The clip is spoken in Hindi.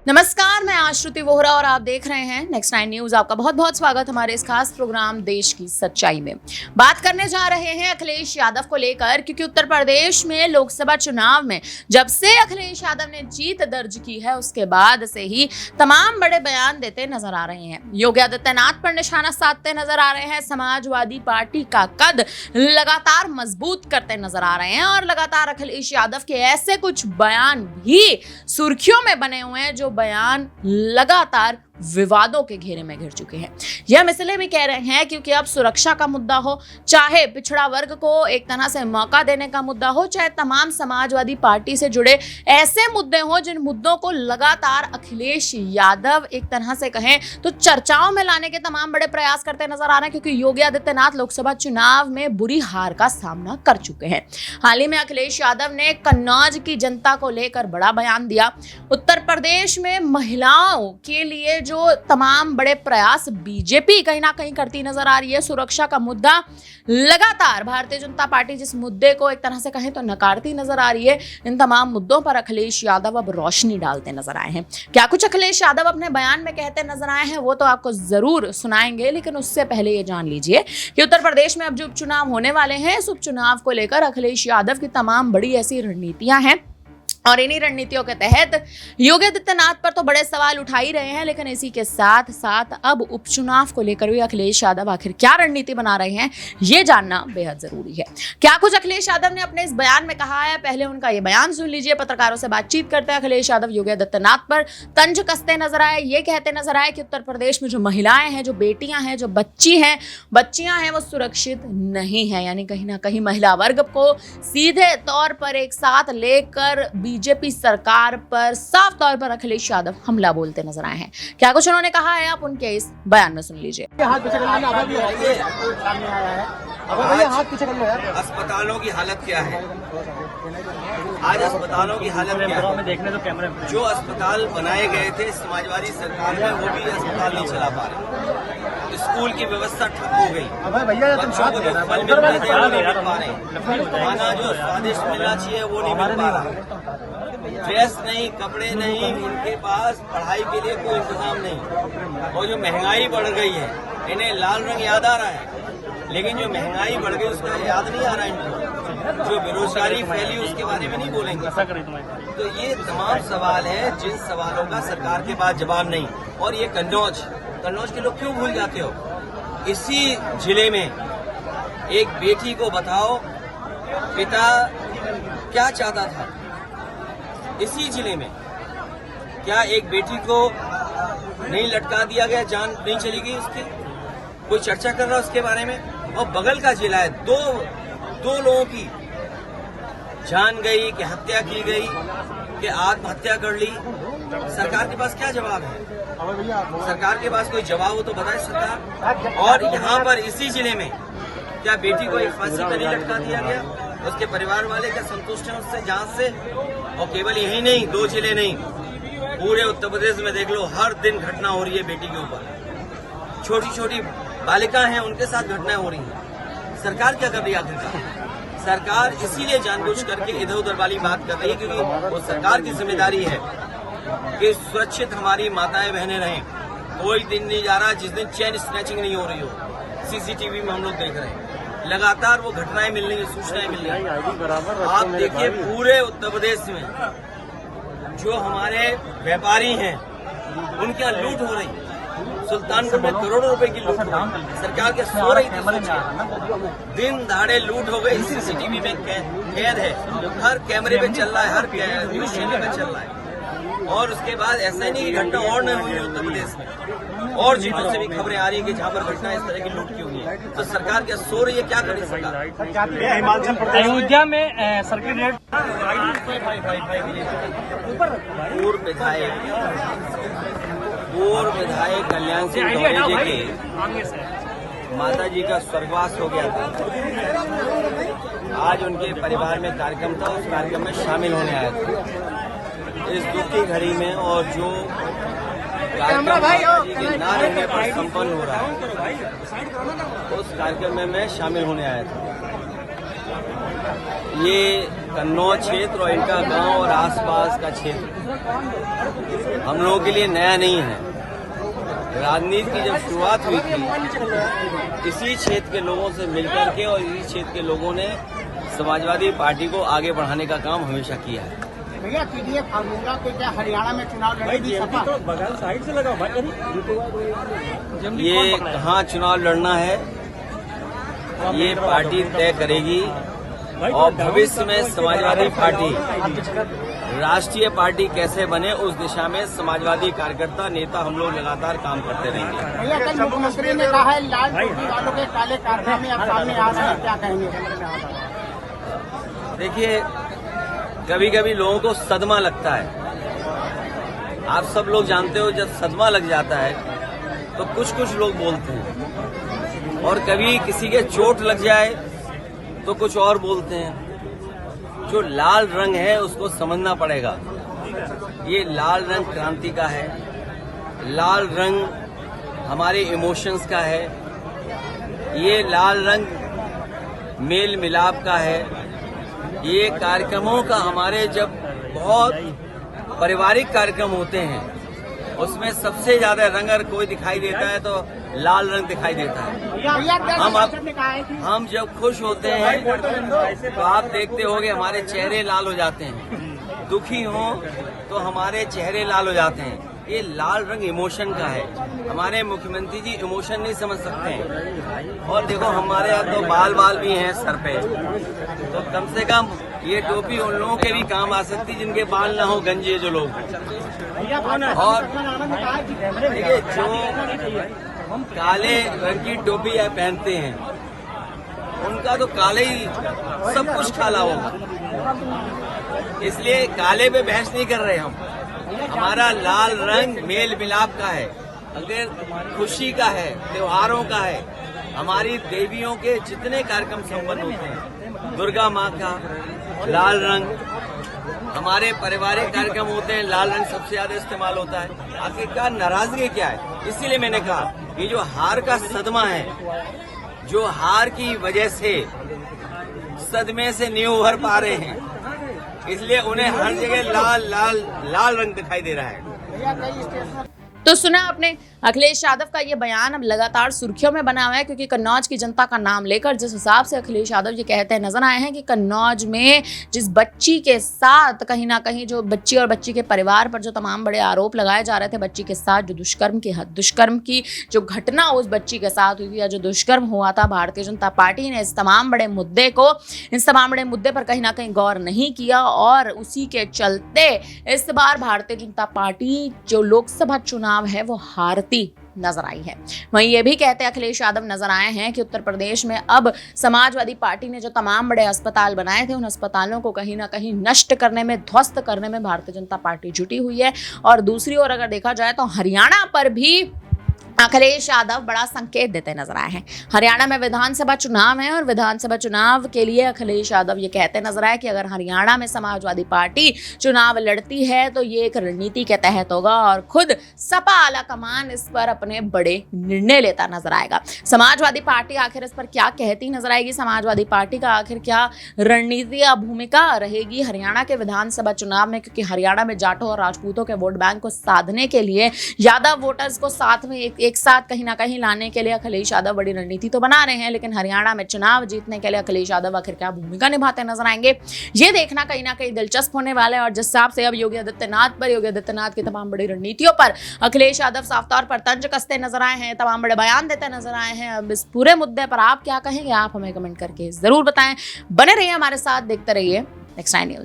नमस्कार, मैं आश्रुति वोहरा और आप देख रहे हैं नेक्स्ट 9 न्यूज। आपका बहुत बहुत स्वागत हमारे इस खास प्रोग्राम देश की सच्चाई में। बात करने जा रहे हैं अखिलेश यादव को लेकर, क्योंकि उत्तर प्रदेश में लोकसभा चुनाव में जब से अखिलेश यादव ने जीत दर्ज की है उसके बाद से ही तमाम बड़े बयान देते नजर आ रहे हैं। योगी आदित्यनाथ पर निशाना साधते नजर आ रहे हैं, समाजवादी पार्टी का कद लगातार मजबूत करते नजर आ रहे हैं और लगातार अखिलेश यादव के ऐसे कुछ बयान भी सुर्खियों में बने हुए हैं जो बयान लगातार विवादों के घेरे में घिर चुके हैं। यह हम इसलिए भी कह रहे हैं क्योंकि अब सुरक्षा का मुद्दा हो, चाहे पिछड़ा वर्ग को एक तरह से मौका देने का मुद्दा हो, चाहे तमाम समाजवादी पार्टी से जुड़े ऐसे मुद्दे हो जिन मुद्दों को लगातार अखिलेश यादव एक तरह से कहें तो चर्चाओं में लाने के तमाम बड़े प्रयास करते नजर आ रहे हैं, क्योंकि योगी आदित्यनाथ लोकसभा चुनाव में बुरी हार का सामना कर चुके हैं। हाल ही में अखिलेश यादव ने कन्नौज की जनता को लेकर बड़ा बयान दिया। उत्तर प्रदेश में महिलाओं के लिए जो तमाम बड़े प्रयास बीजेपी कहीं ना कहीं करती नजर आ रही है, सुरक्षा का मुद्दा लगातार भारतीय जनता पार्टी जिस मुद्दे को एक तरह से कहें तो नकारती नजर आ रही है, इन तमाम मुद्दों पर अखिलेश यादव अब रोशनी डालते नजर आए हैं। क्या कुछ अखिलेश यादव अपने बयान में कहते नजर आए हैं वो तो आपको जरूर सुनाएंगे, लेकिन उससे पहले ये जान लीजिए कि उत्तर प्रदेश में अब जो उपचुनाव होने वाले हैं, इस उपचुनाव को लेकर अखिलेश यादव की तमाम बड़ी ऐसी रणनीतियां हैं और इन्हीं रणनीतियों के तहत योगी आदित्यनाथ पर तो बड़े सवाल उठा ही रहे हैं, लेकिन इसी के साथ साथ अब उपचुनाव को लेकर भी अखिलेश यादव आखिर क्या रणनीति बना रहे हैं ये जानना बेहद जरूरी है। क्या कुछ अखिलेश यादव ने अपने इस बयान में कहा है, पहले उनका ये बयान सुन लीजिए। पत्रकारों से बातचीत करते हैं अखिलेश यादव योगी आदित्यनाथ पर तंज कसते नजर आए, ये कहते नजर आए कि उत्तर प्रदेश में जो महिलाएं हैं, जो बेटियां हैं, जो बच्चियां हैं वो सुरक्षित नहीं है, यानी कहीं ना कहीं महिला वर्ग को सीधे तौर पर एक साथ लेकर बीजेपी सरकार पर साफ तौर पर अखिलेश यादव हमला बोलते नजर आए हैं। क्या कुछ उन्होंने कहा है आप उनके इस बयान में सुन लीजिए। अस्पतालों की हालत क्या है? आज अस्पतालों की हालत क्या है? जो अस्पताल बनाए गए थे समाजवादी सरकार में वो भी अस्पताल नहीं चला पा रहे। स्कूल की व्यवस्था ठप हो गई, बच्चों को जो फल मिल रहे थे वो नहीं मिल पा रहे, खाना जो स्वादिष्ट मिलना चाहिए वो नहीं मिल पा रहा, ड्रेस नहीं, कपड़े नहीं, उनके पास पढ़ाई के लिए कोई इंतजाम नहीं। और जो महंगाई बढ़ गई है, इन्हें लाल रंग याद आ रहा है, लेकिन जो महंगाई बढ़ गई उसका याद नहीं आ रहा है इनको। जो बेरोजगारी फैली उसके बारे में नहीं बोलेंगे। तो ये तमाम सवाल हैं जिन सवालों का सरकार के पास जवाब नहीं। और ये कन्नौज के लोग क्यों भूल जाते हो? इसी जिले में एक बेटी को बताओ पिता क्या चाहता था। इसी जिले में क्या एक बेटी को नहीं लटका दिया गया, जान नहीं चली गई उसकी? कोई चर्चा कर रहा है उसके बारे में? और बगल का जिला है, दो लोगों की जान गई कि हत्या की गई कि आत्महत्या कर ली। सरकार के पास क्या जवाब है? सरकार के पास कोई जवाब हो तो बताए सरकार। और यहाँ पर इसी जिले में क्या बेटी को एक फांसी पर नहीं लटका दिया गया? उसके परिवार वाले क्या संतुष्ट हैं उससे, जांच से? और केवल यही नहीं, 2 जिले नहीं, पूरे उत्तर प्रदेश में देख लो, हर दिन घटना हो रही है बेटी के ऊपर। छोटी छोटी बालिकाएं हैं, उनके साथ घटनाएं हो रही हैं। सरकार क्या कर रही है आखिरकार? सरकार इसीलिए जानबूझ करके इधर उधर वाली बात कर रही है क्योंकि वो सरकार की जिम्मेदारी है कि सुरक्षित हमारी माताएं बहनें रहें। कोई दिन नहीं जा रहा जिस दिन चेन स्नैचिंग नहीं हो रही हो। सीसीटीवी में हम लोग देख रहे हैं, लगातार वो घटनाएं मिल रही है, सूचनाएं मिल रही है। आप देखिए पूरे उत्तर प्रदेश में जो हमारे व्यापारी हैं उनके यहाँ लूट हो रही है। सुल्तानपुर में करोड़ों रुपए की लूट हो रही, सरकार के सो रही थी, दिन दहाड़े लूट हो गई। सीसीटीवी में कैद है, हर कैमरे पे चल रहा है, हर न्यूज चैनल पे चल रहा है। और उसके बाद ऐसा ही नहीं कि घटना और न हुई उत्तर प्रदेश में, और जिलों से भी खबरें आ रही है कि जहाँ पर घटना इस तरह की लूट की हुई है। तो सरकार क्या सो रही है? क्या कर रही सरकार? अयोध्या में सर्किट रेट पूर्व विधायक कल्याण सिंह जी के माता जी का स्वर्गवास हो गया था। आज उनके परिवार में कार्यक्रम था, उस कार्यक्रम में शामिल होने आया था। इस दुखी घड़ी में और जो कार्यक्रम माता जी के ना रहने पर संपन्न हो रहा है, उस कार्यक्रम में मैं शामिल होने आया था। ये कन्नौज क्षेत्र और इनका गांव और आसपास का क्षेत्र हम लोगों के लिए नया नहीं है। राजनीति की जब शुरुआत हुई थी, इसी क्षेत्र के लोगों से मिलकर के और इसी क्षेत्र के लोगों ने समाजवादी पार्टी को आगे बढ़ाने का काम हमेशा किया है। भैया कीजिए फार्मूला को क्या हरियाणा में चुनाव लड़ेगी सपा? तो बगल साइड से लगा भाई। ये कहाँ चुनाव लड़ना है ये पार्टी तय करेगी और भविष्य में समाजवादी पार्टी राष्ट्रीय पार्टी कैसे बने उस दिशा में समाजवादी कार्यकर्ता नेता हम लोग लगातार काम करते रहेंगे। भैया कल मुख्यमंत्री ने कहा है लाल टोपी वालों के काले कारनामे अब सामने आ रहे हैं, क्या कहेंगे? देखिए, कभी कभी लोगों को सदमा लगता है। आप सब लोग जानते हो, जब सदमा लग जाता है तो कुछ लोग बोलते हैं, और कभी किसी के चोट लग जाए तो कुछ और बोलते हैं। जो लाल रंग है उसको समझना पड़ेगा। ये लाल रंग क्रांति का है, लाल रंग हमारे इमोशंस का है, ये लाल रंग मेल मिलाप का है। ये कार्यक्रमों का हमारे जब बहुत पारिवारिक कार्यक्रम होते हैं उसमें सबसे ज्यादा रंग अगर कोई दिखाई देता है तो लाल रंग दिखाई देता है। हम जब खुश होते हैं तो आप देखते होंगे हमारे चेहरे लाल हो जाते हैं, दुखी हों तो हमारे चेहरे लाल हो जाते हैं। ये लाल रंग इमोशन का है। हमारे मुख्यमंत्री जी इमोशन नहीं समझ सकते हैं। और देखो, हमारे यहाँ तो बाल भी हैं सर पे, तो कम से कम ये टोपी उन लोगों के भी काम आ सकती जिनके बाल ना हो, गंजे जो लोग। और देखिए, जो काले रंग की टोपी पहनते हैं उनका तो काले ही सब कुछ काला होगा, इसलिए काले पे बहस नहीं कर रहे हम। हमारा लाल रंग मेल मिलाप का है, अगर खुशी का है, त्योहारों का है। हमारी देवियों के जितने कार्यक्रम संपन्न होते हैं, दुर्गा माँ का लाल रंग, हमारे पारिवारिक कार्यक्रम होते हैं, लाल रंग सबसे ज्यादा इस्तेमाल होता है। आखिरकार नाराजगी क्या है? इसीलिए मैंने कहा ये जो हार का सदमा है, जो हार की वजह से सदमे से नहीं उभर पा रहे हैं, इसलिए उन्हें हर जगह लाल रंग दिखाई दे रहा है। तो सुना आपने अखिलेश यादव का ये बयान अब लगातार सुर्खियों में बना हुआ है, क्योंकि कन्नौज की जनता का नाम लेकर जिस हिसाब से अखिलेश यादव ये कहते हैं नजर आए हैं कि कन्नौज में जिस बच्ची के साथ कहीं ना कहीं जो बच्ची और बच्ची के परिवार पर जो तमाम बड़े आरोप लगाए जा रहे थे, बच्ची के साथ जो दुष्कर्म की जो घटना उस बच्ची के साथ हुई या जो दुष्कर्म हुआ था, भारतीय जनता पार्टी ने इस तमाम बड़े मुद्दे पर कहीं ना कहीं गौर नहीं किया और उसी के चलते इस बार भारतीय जनता पार्टी जो लोकसभा चुनाव है वो हारती नजर आई है। वहीं ये भी कहते अखिलेश यादव नजर आए हैं कि उत्तर प्रदेश में अब समाजवादी पार्टी ने जो तमाम बड़े अस्पताल बनाए थे, उन अस्पतालों को कहीं ना कहीं नष्ट करने में, ध्वस्त करने में भारतीय जनता पार्टी जुटी हुई है। और दूसरी ओर अगर देखा जाए तो हरियाणा पर भी अखिलेश यादव बड़ा संकेत देते नजर आए हैं। हरियाणा में विधानसभा चुनाव है और विधानसभा चुनाव के लिए अखिलेश यादव ये कहते नजर आए कि अगर हरियाणा में समाजवादी पार्टी चुनाव लड़ती है तो ये एक रणनीति के तहत होगा और खुद सपा आला कमान इस पर अपने बड़े निर्णय लेता नजर आएगा। समाजवादी पार्टी आखिर इस पर क्या कहती नजर आएगी, समाजवादी पार्टी का आखिर क्या रणनीति या भूमिका रहेगी हरियाणा के विधानसभा चुनाव में, क्योंकि हरियाणा में जाटों और राजपूतों के वोट बैंक को साधने के लिए, यादव वोटर्स को साथ में एक साथ कहीं ना कहीं लाने के लिए अखिलेश यादव बड़ी रणनीति तो बना रहे हैं, लेकिन हरियाणा में चुनाव जीतने के लिए अखिलेश यादव आखिर क्या भूमिका निभाते नजर आएंगे, ये देखना कहीं ना कहीं दिलचस्प होने वाला है। और जिस हिसाब से अब योगी आदित्यनाथ की तमाम बड़ी रणनीतियों पर अखिलेश यादव साफ तौर पर तंज कसते नजर आए हैं, तमाम बड़े बयान देते नजर आए हैं। अब इस पूरे मुद्दे पर आप क्या कहेंगे, आप हमें कमेंट करके जरूर बताएं। बने रहिए हमारे साथ, देखते रहिए नेक्स्ट 9 न्यूज।